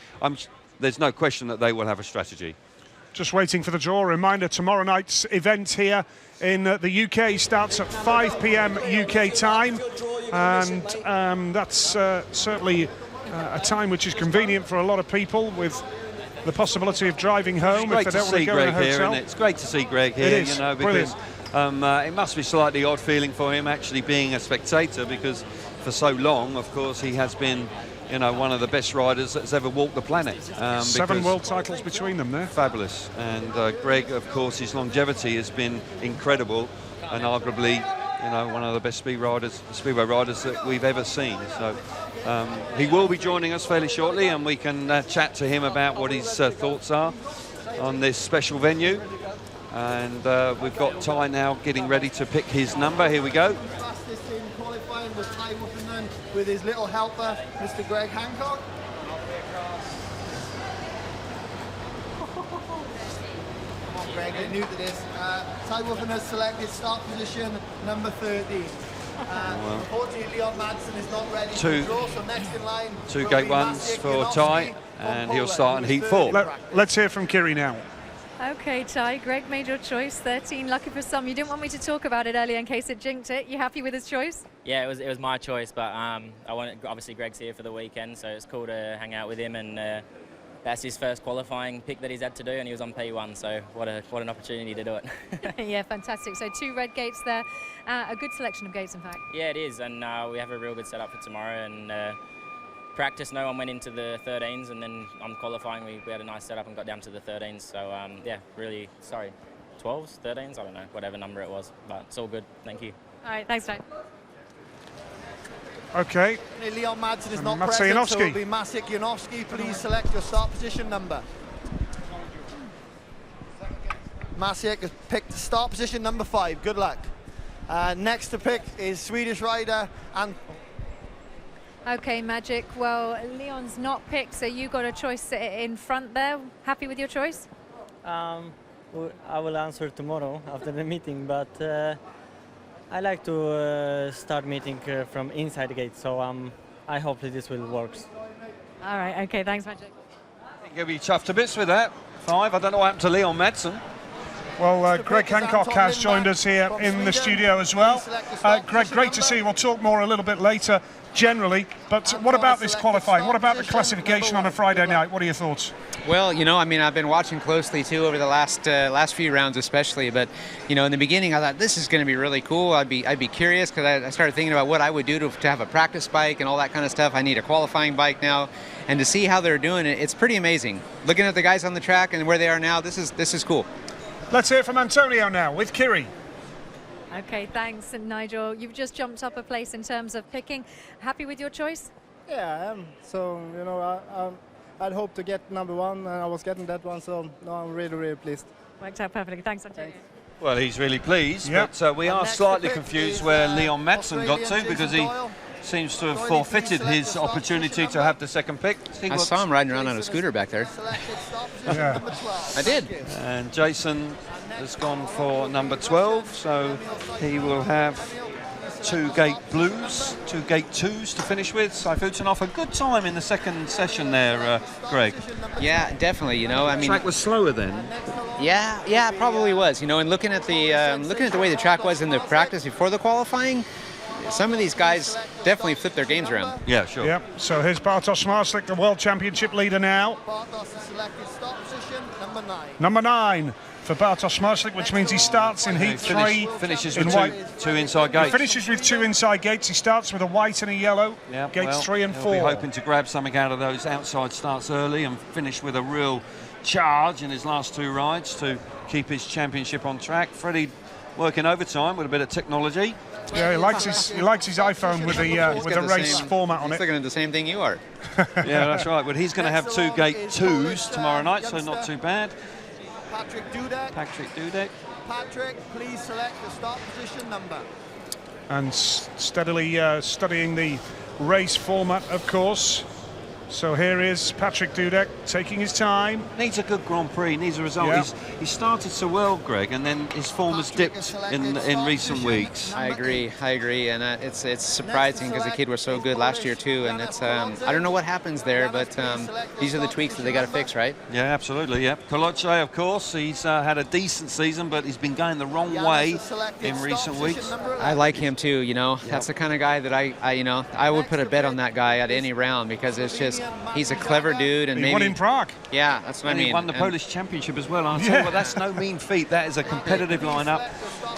there's no question that they will have a strategy. Just waiting for the draw. Reminder, tomorrow night's event here in the UK starts at 5 p.m. UK time, and that's certainly a time which is convenient for a lot of people, with the possibility of driving home if they don't want to go in a hotel. It's great to see Greg here. It is, you know, because it must be slightly odd feeling for him actually being a spectator, because for so long, of course, he has been, you know, one of the best riders that's ever walked the planet. 7 world titles between them there. Fabulous. And Greg, of course, his longevity has been incredible, and arguably, you know, one of the best speedway riders that we've ever seen. So he will be joining us fairly shortly, and we can chat to him about what his thoughts are on this special venue. And we've got Ty now getting ready to pick his number. Here we go. Fastest in qualifying was Ty Wuffenden with his little helper, Mr. Greg Hancock. Come on, Greg, you're new to this. Ty Wuffenden has selected start position number 13. Unfortunately, Leon Madsen is not ready to draw, so next in line. 2 gate ones for Ty, and he'll start in heat 4. Let's hear from Kiri now. Okay, Ty, Greg made your choice, 13, lucky for some. You didn't want me to talk about it earlier in case it jinked it. You happy with his choice? Yeah, it was my choice, but I wanted, obviously Greg's here for the weekend, so it's cool to hang out with him, and that's his first qualifying pick that he's had to do, and he was on P1, so what an opportunity to do it. Yeah, fantastic. So 2 red gates there, a good selection of gates, in fact. Yeah, it is, and we have a real good setup for tomorrow, and practice, no one went into the 13s, and then on qualifying we had a nice setup and got down to the 13s, so yeah, really, sorry, 12s, 13s, I don't know, whatever number it was, but it's all good, thank you. All right, thanks, Ty. Okay. Leon Madsen is And not Maciej present, so Janowski. it'll be Maciej Janowski. Please select your start position number. Maciej has picked start position number 5. Good luck. Next to pick is Swedish rider and. Okay, Magic. Well, Leon's not picked, so you got a choice in front there. Happy with your choice? I will answer tomorrow after the meeting, but I like to start meeting from inside the gate, so I hope that this will work. All right, okay, thanks, Magic. I think he'll be chuffed to bits with that. 5. I don't know what happened to Leon Madsen. Well, Greg Hancock has joined us here in the studio as well. Greg, great to see you. We'll talk more a little bit later, generally. But what about this qualifying? What about the classification on a Friday night? What are your thoughts? Well, you know, I mean, I've been watching closely too over the last few rounds, especially. But you know, in the beginning, I thought this is going to be really cool. I'd be curious because I started thinking about what I would do to have a practice bike and all that kind of stuff. I need a qualifying bike now, and to see how they're doing it, it's pretty amazing. Looking at the guys on the track and where they are now, this is cool. Let's hear from Antonio now with Kiri. Okay, thanks, and Nigel. You've just jumped up a place in terms of picking. Happy with your choice? Yeah, I am. So, you know, I'd hoped to get number 1, and I was getting that one, so no, I'm really, really pleased. Worked out perfectly. Thanks, Antonio. Well, he's really pleased, Yep. but we are slightly confused where Leon Madsen got to, because he seems to have forfeited his opportunity to have the second pick. I saw him riding around on a scooter back there. Yeah. I did. And Jason has gone for number 12, so he will have 2 gate blues, 2 gate 2s to finish with. Saifutinov, a good time in the second session there, Greg. Yeah, definitely. You know, I mean, The track was slower then. yeah, it probably was. You know, and looking at the way the track was in the practice before the qualifying, some of these guys definitely flipped their games around. Yeah, sure. Yep. So here's Bartosz Marslik, the World Championship leader now. Bartos has selected start position number 9. Number 9 for Bartosz Marslik, which means he starts in heat 3. Finishes in with white. two inside He gates. finishes with 2 inside gates. He starts with a white and a yellow. Yeah, Gates well, 3 and he'll 4. be hoping to grab something out of those outside starts early and finish with a real charge in his last 2 rides to keep his championship on track. Freddie working overtime with a bit of technology. Yeah, he likes his iPhone with the race format on He's it. looking at the same thing you are. Yeah, that's right. But he's going to have 2 gate 2s tomorrow night, so not too bad. Patrick Dudek. Patrick, please select your start position number. And steadily studying the race format, of course. So here is Patrick Dudek taking his time. Needs a good Grand Prix, needs a result. Yeah. He started so well, Greg, and then his form has dipped in recent weeks. I agree, and it's surprising because the kid was so good last year too, and it's I don't know what happens there, but these are the tweaks that they got to fix, right? Yeah, absolutely. Yeah, Koloche, of course, he's had a decent season, but he's been going the wrong way in recent weeks. I like him too. You know, that's the kind of guy that I would put a bet on that guy at any round because it's just he's a clever dude, and He maybe won in Prague. Yeah, that's what And I mean. he won the Polish Championship as well. And I tell you what, that's no mean feat. That is a competitive lineup.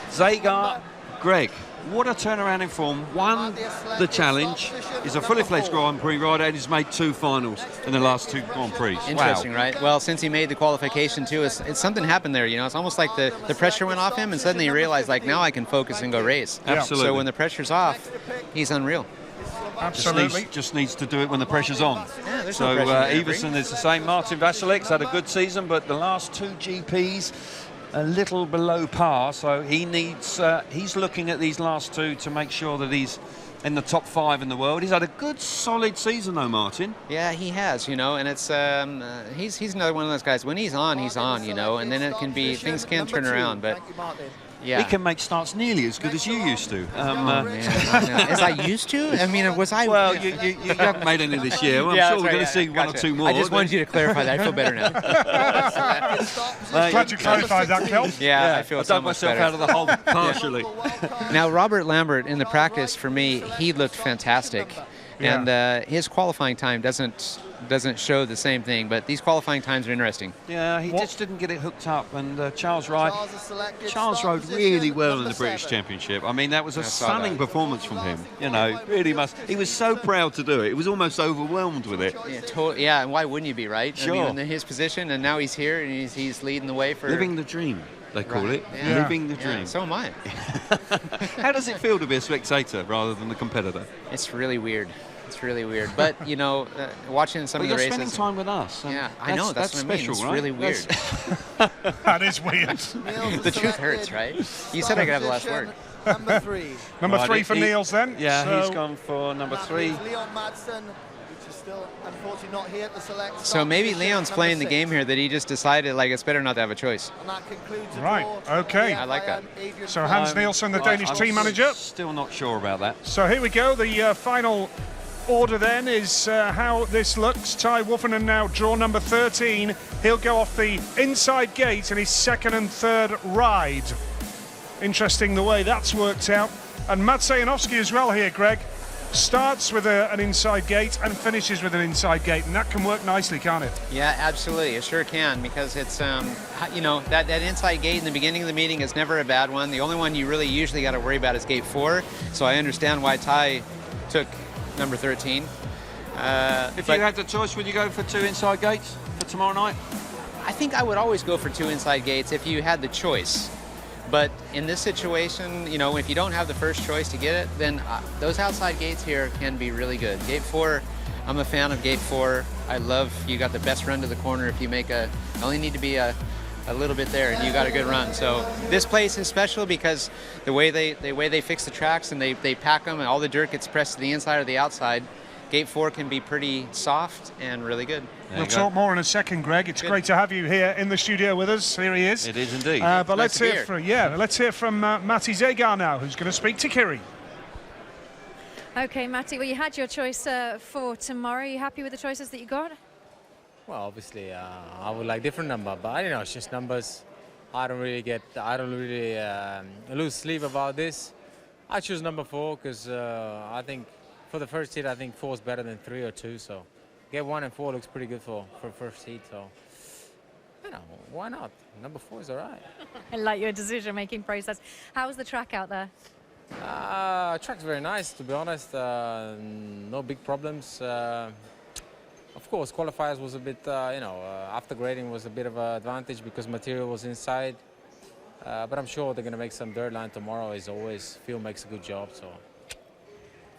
Zagar, Greg, What a turnaround in form. Won the challenge. He's a fully fledged Grand Prix rider and he's made 2 finals in the last 2 Grand Prix. Interesting, wow. Right? Well, since he made the qualification too, it's something happened there. You know, it's almost like the pressure went off him, and suddenly he realized, like, now I can focus and go race. Absolutely. So when the pressure's off, he's unreal. Absolutely. Just needs to do it when the pressure's on. Yeah, there's So no pressure there, Everson is the same. Martin Vasilik's had a good season, but the last 2 GPs a little below par. So he needs. He's looking at these last 2 to make sure that he's in the top 5 in the world. He's had a good, solid season, though, Martin. Yeah, he has. You know, and it's he's another one of those guys. When he's on, you know, and then it can be things can turn around, but. Yeah. He can make starts nearly as good as you used to. As I used to? I mean, was I? Well, you haven't made any this year. Well, I'm sure we're going to see 1 or 2 more. I just wanted you to clarify that. I feel better now. Glad you clarified that, Kel. Yeah, I feel I've so done much myself better. out of the hole partially. Now, Robert Lambert in the practice, for me, he looked fantastic. Yeah. And his qualifying time doesn't show the same thing, but these qualifying times are interesting. Yeah, he just didn't get it hooked up, and Charles rode really well in the British Championship. I mean, that was a stunning performance from him. You know, really must. He was so proud to do it. He was almost overwhelmed with it. Yeah, and why wouldn't you be, right? Sure. I mean, in his position, and now he's here, and he's leading the way for... Living the dream, they call it. Yeah. Living the dream. Yeah, so am I. How does it feel to be a spectator rather than a competitor? It's really weird. It's really weird. But, you know, watching some of the races... You're spending time with us. Yeah, I know. That's what I mean. special, It's right? really weird. That is weird. The truth hurts, right? You said I could have the last word. Number 3. Number 3 for Niels then. Yeah, so he's gone for number 3. Leon Madsen, which is still unfortunately not here at the select. So maybe Leon's playing the game here that he just decided, like, it's better not to have a choice. And that concludes the Right, draw. okay. I like that. So Hans Nielsen, the Danish team manager. Still not sure about that. So here we go. The final order then is how this looks. Ty Woffernan now draw number 13. He'll go off the inside gate in his 2nd and 3rd ride. Interesting the way that's worked out. And Mats Janowski as well here, Greg. Starts with an inside gate and finishes with an inside gate, and that can work nicely, can't it? Yeah, absolutely. It sure can, because it's, you know, that inside gate in the beginning of the meeting is never a bad one. The only one you really usually got to worry about is gate 4. So I understand why Ty took number 13. If you had the choice, would you go for 2 inside gates for tomorrow night? I think I would always go for 2 inside gates if you had the choice. But in this situation, you know, if you don't have the first choice to get it, then those outside gates here can be really good. Gate 4, I'm a fan of gate 4. I love, you got the best run to the corner if you make only need to be a little bit there and you got a good run. So this place is special because the way they fix the tracks and they pack them and all the dirt gets pressed to the inside or the outside. Gate 4 can be pretty soft and really good. We'll talk more in a second, Greg. It's great to have you here in the studio with us. Here he is. It is indeed. But let's hear from Matti Zegar now, who's going to speak to Kiri. Okay, Matti, well, you had your choice for tomorrow. Are you happy with the choices that you got? Well, obviously, I would like different number, but I don't know, it's just numbers. I don't really lose sleep about this. I choose number 4 because I think for the first heat, I think 4 is better than 3 or 2. So get 1 and 4 looks pretty good for first heat. So, you know, why not? Number 4 is all right. I like your decision-making process. How's the track out there? Track's very nice, to be honest. No big problems. Of course, qualifiers was a bit, after grading was a bit of an advantage because material was inside. But I'm sure they're going to make some dirt line tomorrow. As always, Phil makes a good job. So.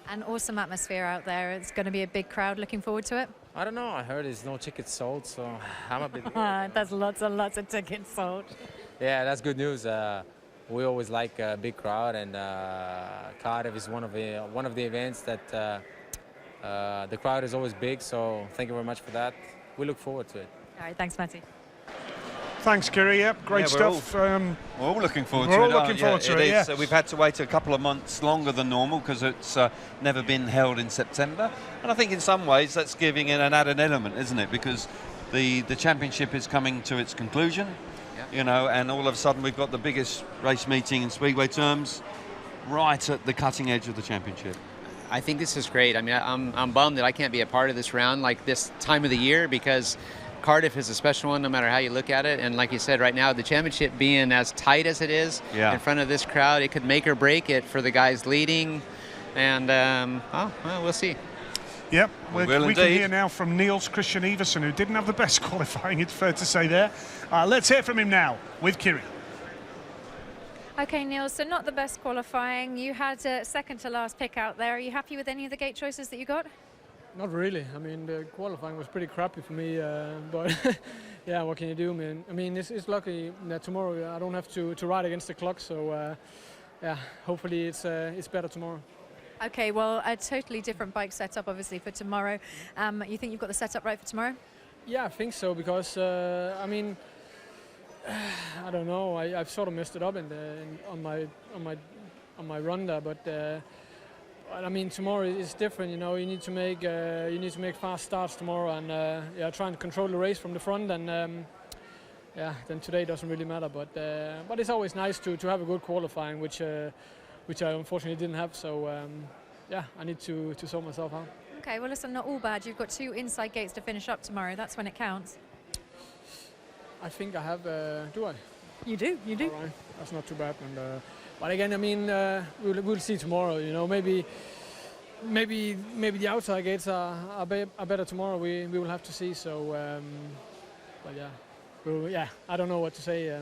An awesome atmosphere out there. It's going to be a big crowd. Looking forward to it. I don't know. I heard there's no tickets sold, so I'm a bit. There's lots and lots of tickets sold. Yeah, that's good news. We always like a big crowd, and Cardiff is one of the events that the crowd is always big. So thank you very much for that. We look forward to it. All right, thanks, Matty. Thanks, Kiri. Yep, great stuff. We're all looking forward to it. We're all looking forward to it, yeah. So we've had to wait a couple of months longer than normal because it's never been held in September. And I think in some ways that's giving it an added element, isn't it? Because the championship is coming to its conclusion, you know, and all of a sudden we've got the biggest race meeting in Speedway terms right at the cutting edge of the championship. I think this is great. I mean, I'm bummed that I can't be a part of this round like this time of the year because Cardiff is a special one no matter how you look at it. And like you said, right now, the championship being as tight as it is in front of this crowd, it could make or break it for the guys leading. And, well, we'll see. Yep, we can hear now from Niels Christian Iversen, who didn't have the best qualifying, it's fair to say there. Let's hear from him now with Kiri. Okay, Neil, so not the best qualifying. You had a second to last pick out there. Are you happy with any of the gate choices that you got? Not really. I mean, the qualifying was pretty crappy for me, but yeah, what can you do, man? I mean, it's lucky that tomorrow I don't have to ride against the clock, so yeah, hopefully it's better tomorrow. Okay, well, a totally different bike setup, obviously, for tomorrow. You think you've got the setup right for tomorrow? Yeah, I think so, because, I mean, I don't know. I've sort of messed it up on my run there, but I mean, tomorrow is different. You know, you need to make fast starts tomorrow, and yeah, try and control the race from the front, and yeah, then today doesn't really matter. But it's always nice to have a good qualifying, which I unfortunately didn't have. So yeah, I need to sort myself out. Okay, well, listen, not all bad. You've got 2 inside gates to finish up tomorrow. That's when it counts. I think I have. Do I? You do. You do. All right. That's not too bad. And but again, I mean, we'll see tomorrow. You know, maybe the outside gates are better tomorrow. We will have to see. So, but yeah, I don't know what to say.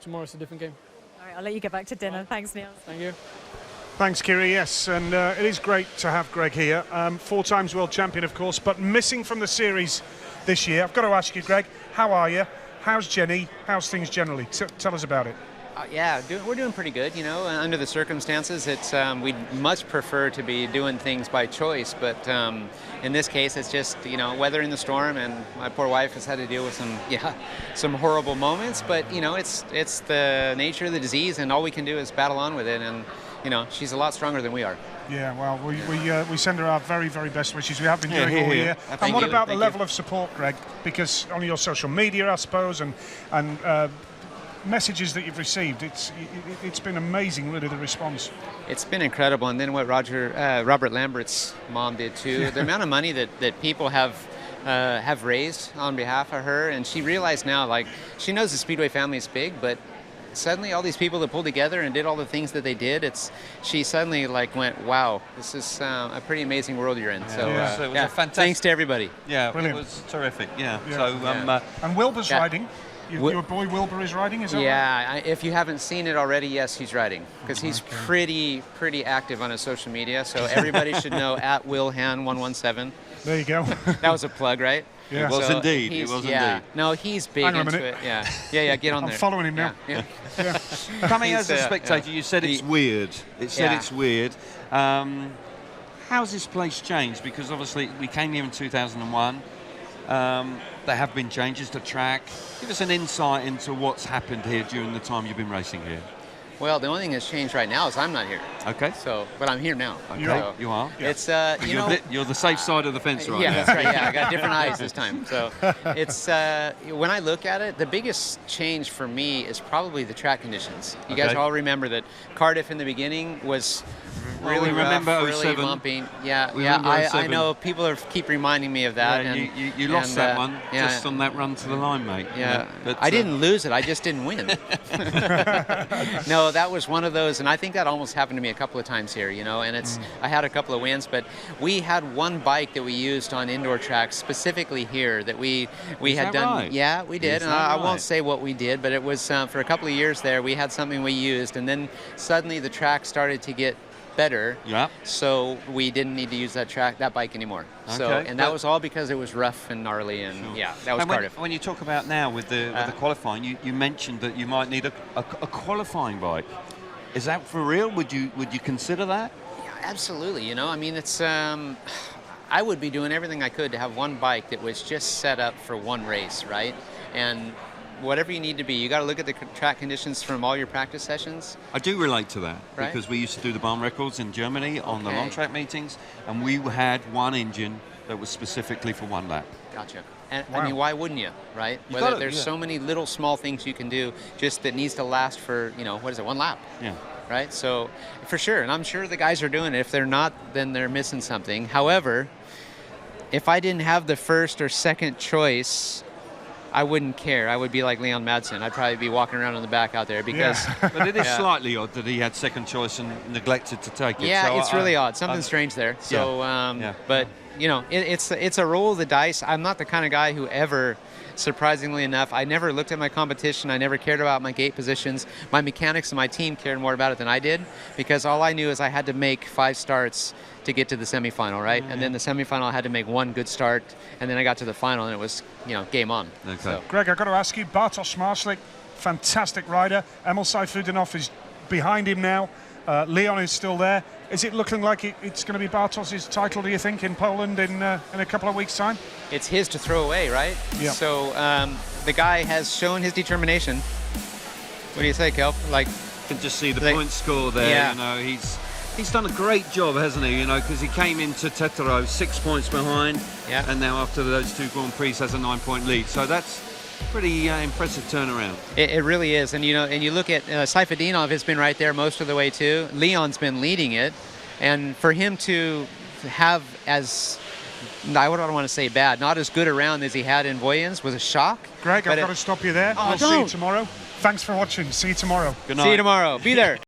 Tomorrow's a different game. All right, I'll let you get back to dinner. Thanks, Niels. Thank you. Thanks, Kiri. Yes, and it is great to have Greg here. 4 times world champion, of course, but missing from the series this year. I've got to ask you, Greg, how are you? How's Jenny? How's things generally? Tell us about it. Yeah, we're doing pretty good, you know. Under the circumstances, it's we'd much prefer to be doing things by choice, but in this case, it's just, you know, weathering the storm, and my poor wife has had to deal with some horrible moments. But you know, it's the nature of the disease, and all we can do is battle on with it. And you know, she's a lot stronger than we are. Yeah, well, we send her our very, very best wishes. We have been doing all year. And what about the level of support, Greg? Because on your social media, I suppose, and messages that you've received, it's been amazing, really, the response. It's been incredible, and then what Robert Lambert's mom did too. The amount of money that people have raised on behalf of her, and she realized now, like, she knows the Speedway family is big, but suddenly all these people that pulled together and did all the things that they did, she suddenly like went, wow, this is a pretty amazing world you're in. Yeah. So it was a fantastic, thanks to everybody. Yeah, brilliant. It was terrific. Yeah. So and Wilbur's riding. Your boy Wilbur is riding, is that right? Yeah, if you haven't seen it already, yes, he's riding, because he's pretty active on his social media. So everybody should know at WillHan117. There you go. That was a plug, right? Yeah. It was indeed. It was indeed. No, he's big into it. Yeah. Get on there. I'm following him now. Yeah. Coming as a spectator, you said it's weird. It's weird. How's this place changed? Because obviously we came here in 2001. There have been changes to track. Give us an insight into what's happened here during the time you've been racing here. Well, the only thing that's changed right now is I'm not here. Okay. So, but I'm here now. Okay. So you are. It's you're the safe side of the fence right now. Yeah, that's right. Yeah, I got different eyes this time. So it's when I look at it, the biggest change for me is probably the track conditions. You guys all remember that Cardiff in the beginning was really rough, really bumping. Yeah. I know people keep reminding me of that. Yeah, and you lost that one just on that run to the line, mate. Yeah. But I didn't lose it. I just didn't win. No, that was one of those, and I think that almost happened to me a couple of times here, you know, and I had a couple of wins, but we had one bike that we used on indoor tracks specifically here that we had done. Right? Yeah, we did. And I won't say what we did, but it was for a couple of years there, we had something we used, and then suddenly the track started to get better, so we didn't need to use that bike anymore. Okay, so, and that was all because it was rough and gnarly, and that was Cardiff. When you talk about now with the qualifying, you mentioned that you might need a qualifying bike. Is that for real? Would you consider that? Yeah, absolutely. You know, I mean, it's I would be doing everything I could to have one bike that was just set up for one race, right? And whatever you need to be, you got to look at the track conditions from all your practice sessions. I do relate to that, right? Because we used to do the barn records in Germany on the long track meetings, and we had one engine that was specifically for one lap. Gotcha. And I mean, why wouldn't you, right? There's so many little small things you can do just that needs to last for, you know, one lap? Yeah. Right? So, for sure, and I'm sure the guys are doing it. If they're not, then they're missing something. However, if I didn't have the first or second choice, I wouldn't care. I would be like Leon Madsen. I'd probably be walking around on the back out there because. Yeah. But it is slightly odd that he had second choice and neglected to take it. Yeah, so it's really odd. Something strange there. So, but you know, it's a roll of the dice. I'm not the kind of guy who ever, surprisingly enough, I never looked at my competition. I never cared about my gate positions. My mechanics and my team cared more about it than I did, because all I knew is I had to make 5 starts to get to the semifinal, right? And then the semifinal, I had to make 1 good start, and then I got to the final, and it was, you know, game on. Okay. So. Greg, I've got to ask you, Bartosz Marslik, fantastic rider. Emil Sayfutdinov is behind him now. Leon is still there. Is it looking like it's going to be Bartosz's title, do you think, in Poland in a couple of weeks' time? It's his to throw away, right? Yeah. So the guy has shown his determination. What do you say, Kelp? Like, You can just see the point score there. Yeah. You know, he's done a great job, hasn't he? You know, because he came into Tetero 6 points behind, and now after those 2 Grand Prix has a 9-point lead. So that's pretty impressive turnaround. It really is, and you know, and you look at Sayfutdinov has been right there most of the way too. Leon's been leading it, and for him to have as I don't want to say bad, not as good a round as he had in Voyens was a shock. Greg, I've got to stop you there. Oh, We'll see you tomorrow. Thanks for watching. See you tomorrow. Good night. See you tomorrow. Be there.